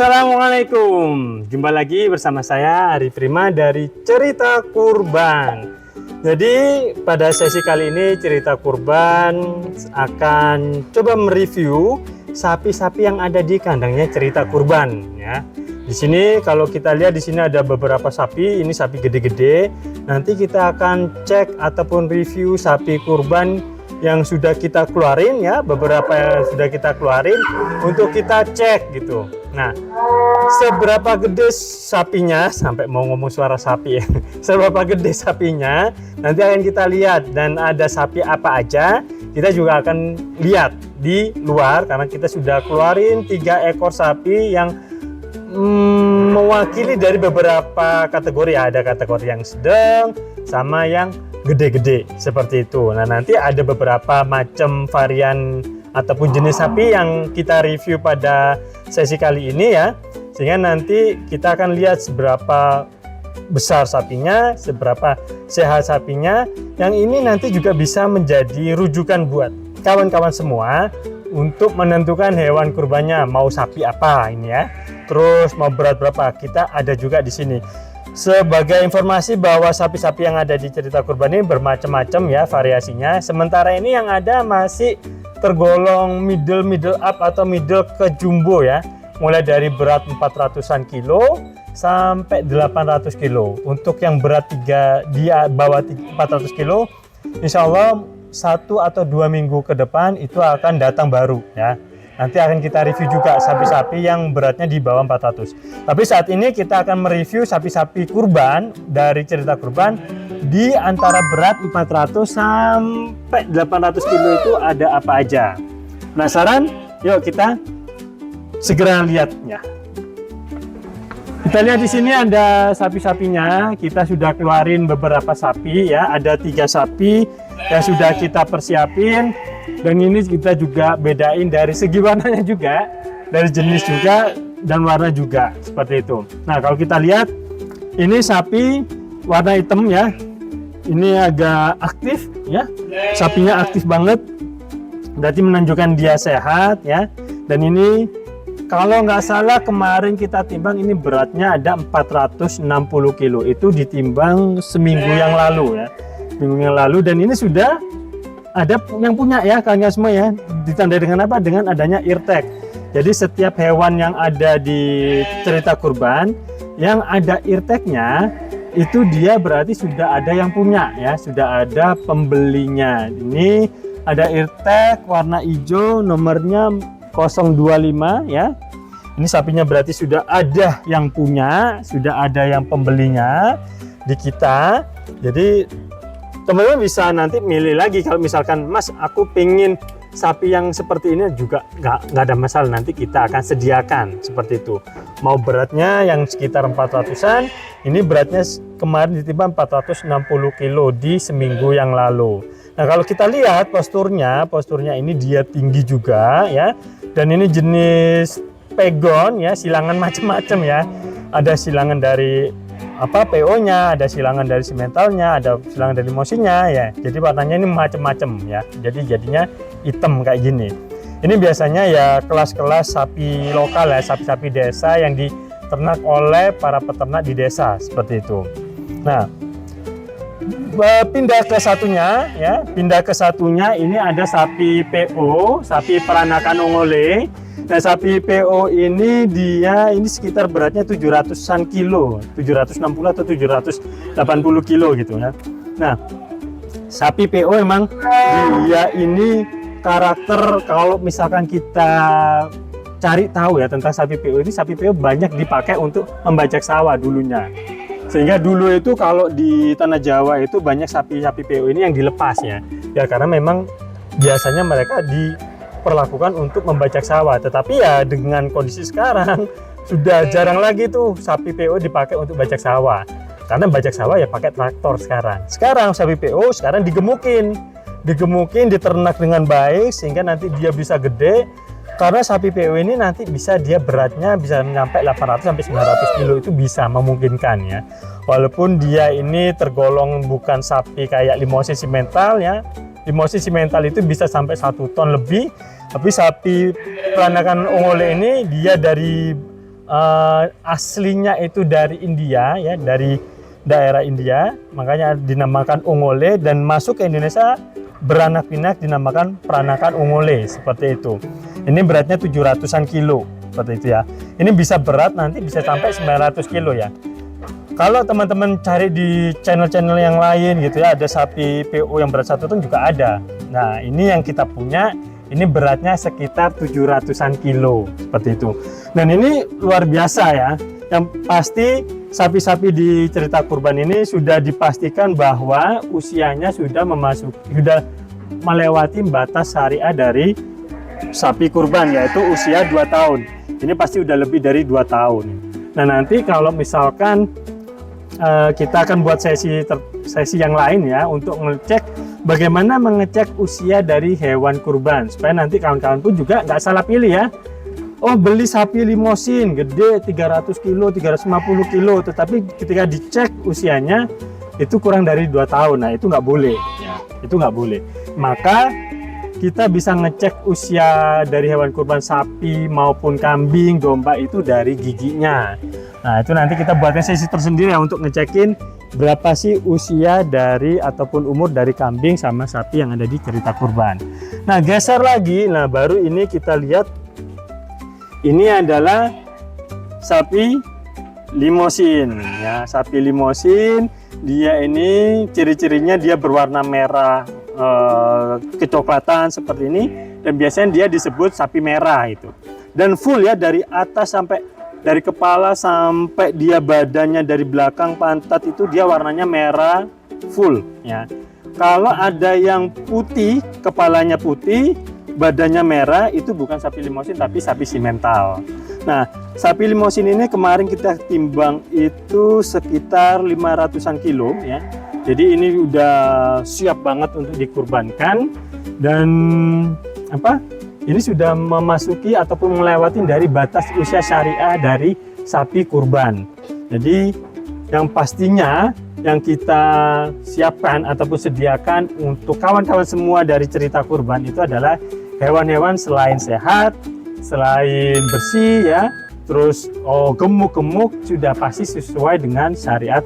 Assalamualaikum, jumpa lagi bersama saya Ari Prima dari Cerita Kurban. Jadi pada sesi kali ini Cerita Kurban akan coba mereview sapi-sapi yang ada di kandangnya Cerita Kurban ya. Di sini kalau kita lihat di sini ada beberapa sapi, ini sapi gede-gede. Nanti kita akan cek ataupun review sapi kurban yang sudah kita keluarin ya, beberapa yang sudah kita keluarin untuk kita cek gitu. Nah, seberapa gede sapinya, sampai mau ngomong suara sapi ya, seberapa gede sapinya nanti akan kita lihat, dan ada sapi apa aja kita juga akan lihat di luar karena kita sudah keluarin 3 ekor sapi yang mewakili dari beberapa kategori. Ada kategori yang sedang sama yang gede-gede seperti itu. Nah, nanti ada beberapa macam varian ataupun jenis sapi yang kita review pada sesi kali ini ya, sehingga nanti kita akan lihat seberapa besar sapinya, seberapa sehat sapinya. Yang ini nanti juga bisa menjadi rujukan buat kawan-kawan semua untuk menentukan hewan kurbannya, mau sapi apa ini ya, terus mau berat berapa, kita ada juga di sini. Sebagai informasi bahwa sapi-sapi yang ada di Cerita Kurban ini bermacam-macam ya variasinya. Sementara ini yang ada masih tergolong middle up atau middle ke jumbo ya. Mulai dari berat 400-an kilo sampai 800 kilo. Untuk yang berat di bawah 400 kilo, insya Allah 1 atau 2 minggu ke depan itu akan datang baru ya. Nanti akan kita review juga sapi-sapi yang beratnya di bawah 400. Tapi saat ini kita akan mereview sapi-sapi kurban dari Cerita Kurban di antara berat 400 sampai 800 kilo itu ada apa aja. Penasaran? Yuk kita segera lihatnya. Kita lihat di sini ada sapi-sapinya. Kita sudah keluarin beberapa sapi ya. Ada 3 sapi yang sudah kita persiapin. Dan ini kita juga bedain dari segi warnanya juga, dari jenis juga, dan warna juga seperti itu. Nah, kalau kita lihat ini sapi warna hitam ya, ini agak aktif ya, sapinya aktif banget, berarti menunjukkan dia sehat ya. Dan ini kalau nggak salah kemarin kita timbang ini beratnya ada 460 kilo, itu ditimbang seminggu yang lalu ya, minggu yang lalu. Dan ini sudah ada yang punya ya kalian semua ya, ditandai dengan apa? Dengan adanya eartag. Jadi setiap hewan yang ada di Cerita Kurban yang ada eartagnya itu dia berarti sudah ada yang punya ya, sudah ada pembelinya. Ini ada eartag warna hijau, nomornya 025 ya. Ini sapinya berarti sudah ada yang punya, sudah ada yang pembelinya di kita. Jadi teman-teman bisa nanti milih lagi. Kalau misalkan Mas aku pengen sapi yang seperti ini juga nggak ada masalah, nanti kita akan sediakan seperti itu. Mau beratnya yang sekitar 400-an, ini beratnya kemarin ditimbang 460 kilo di seminggu yang lalu. Nah, kalau kita lihat posturnya ini dia tinggi juga ya, dan ini jenis pegon ya, silangan macam-macam ya. Ada silangan dari PO-nya, ada silangan dari simentalnya, ada silangan dari mosinya ya. Jadi warnanya ini macam-macam ya. Jadi jadinya hitam kayak gini. Ini biasanya ya kelas-kelas sapi lokal ya, sapi-sapi desa yang diternak oleh para peternak di desa seperti itu. Nah, pindah ke satunya ya. Pindah ke satunya ini ada sapi PO, sapi peranakan ongole. Nah, sapi PO ini dia ini sekitar beratnya 700-an kilo, 760 atau 780 kilo gitu ya. Nah, sapi PO emang dia ini karakter, kalau misalkan kita cari tahu ya tentang sapi PO ini, sapi PO banyak dipakai untuk membajak sawah dulunya. Sehingga dulu itu kalau di tanah Jawa itu banyak sapi-sapi PO ini yang dilepas ya. Ya karena memang biasanya mereka diperlakukan untuk membajak sawah. Tetapi ya dengan kondisi sekarang sudah jarang lagi tuh sapi PO dipakai untuk bajak sawah. Karena bajak sawah ya pakai traktor sekarang. Sekarang sapi PO sekarang digemukin, diternak dengan baik sehingga nanti dia bisa gede. Karena sapi PO ini nanti bisa dia beratnya bisa sampai 800 sampai 900 kilo, itu bisa memungkinkan ya. Walaupun dia ini tergolong bukan sapi kayak limosin simental ya. Limosin simental itu bisa sampai 1 ton lebih. Tapi sapi peranakan ongole ini dia dari aslinya itu dari India ya, dari daerah India, makanya dinamakan ungole, dan masuk ke Indonesia beranak pinak dinamakan peranakan ungole seperti itu. Ini beratnya 700-an kilo seperti itu ya. Ini bisa berat nanti bisa sampai 900 kilo ya. Kalau teman-teman cari di channel-channel yang lain gitu ya, ada sapi PO yang berat 1 ton juga ada. Nah, ini yang kita punya, ini beratnya sekitar 700-an kilo seperti itu. Dan ini luar biasa ya. Yang pasti sapi-sapi di cerita kurban ini sudah dipastikan bahwa usianya sudah melewati batas syariah dari sapi kurban, yaitu usia 2 tahun. Ini pasti udah lebih dari 2 tahun. Nah, nanti kalau misalkan kita akan buat sesi yang lain ya, untuk ngecek bagaimana mengecek usia dari hewan kurban, supaya nanti kawan-kawan pun juga nggak salah pilih ya. Oh, beli sapi limosin gede 300 kilo, 350 kilo, tetapi ketika dicek usianya itu kurang dari 2 tahun. Nah, itu nggak boleh ya, itu nggak boleh. Maka kita bisa ngecek usia dari hewan kurban sapi maupun kambing, domba itu dari giginya. Nah, itu nanti kita buatnya sesi tersendiri ya, untuk ngecekin berapa sih usia dari ataupun umur dari kambing sama sapi yang ada di cerita kurban. Nah, geser lagi, nah baru ini kita lihat. Ini adalah sapi limosin ya, sapi limosin. Dia ini ciri-cirinya dia berwarna merah kecoklatan seperti ini, dan biasanya dia disebut sapi merah itu. Dan full ya, dari atas sampai dari kepala sampai dia badannya, dari belakang pantat itu dia warnanya merah full ya. Kalau ada yang putih, kepalanya putih, badannya merah, itu bukan sapi limosin tapi sapi simental. Nah, sapi limosin ini kemarin kita timbang itu sekitar 500-an kilo ya. Jadi ini udah siap banget untuk dikurbankan, dan ini sudah memasuki ataupun melewati dari batas usia syariah dari sapi kurban. Jadi yang pastinya yang kita siapkan ataupun sediakan untuk kawan-kawan semua dari cerita kurban itu adalah hewan-hewan selain sehat, selain bersih ya, terus gemuk-gemuk, sudah pasti sesuai dengan syariat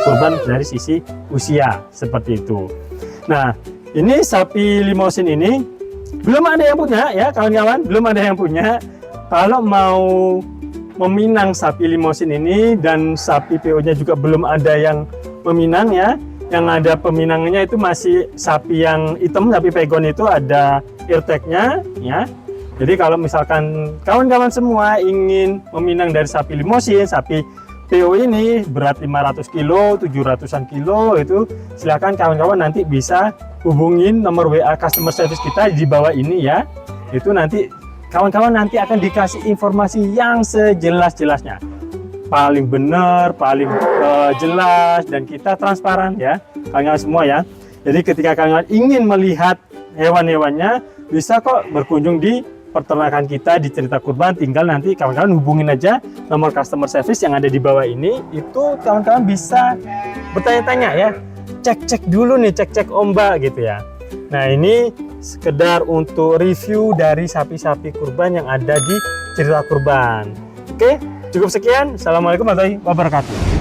kurban dari sisi usia seperti itu. Nah, ini sapi limosin ini belum ada yang punya ya kawan-kawan, belum ada yang punya. Kalau mau meminang sapi limosin ini, dan sapi PO-nya juga belum ada yang meminang ya. Yang ada peminangnya itu masih sapi yang hitam, sapi pegon itu ada eartag-nya ya. Jadi kalau misalkan kawan-kawan semua ingin meminang dari sapi limosin, sapi PO ini berat 500 kilo, 700-an kilo, itu silakan kawan-kawan nanti bisa hubungin nomor WA customer service kita di bawah ini ya. Itu nanti kawan-kawan nanti akan dikasih informasi yang sejelas-jelasnya, paling benar, paling jelas, dan kita transparan ya kawan-kawan semua ya. Jadi ketika kawan-kawan ingin melihat hewan-hewannya, bisa kok berkunjung di peternakan kita di cerita kurban. Tinggal nanti kawan-kawan hubungin aja nomor customer service yang ada di bawah ini. Itu kawan-kawan bisa bertanya-tanya ya, cek-cek dulu nih, cek-cek ombak gitu ya. Nah, ini sekedar untuk review dari sapi-sapi kurban yang ada di cerita kurban. Oke, cukup sekian. Assalamualaikum warahmatullahi wabarakatuh.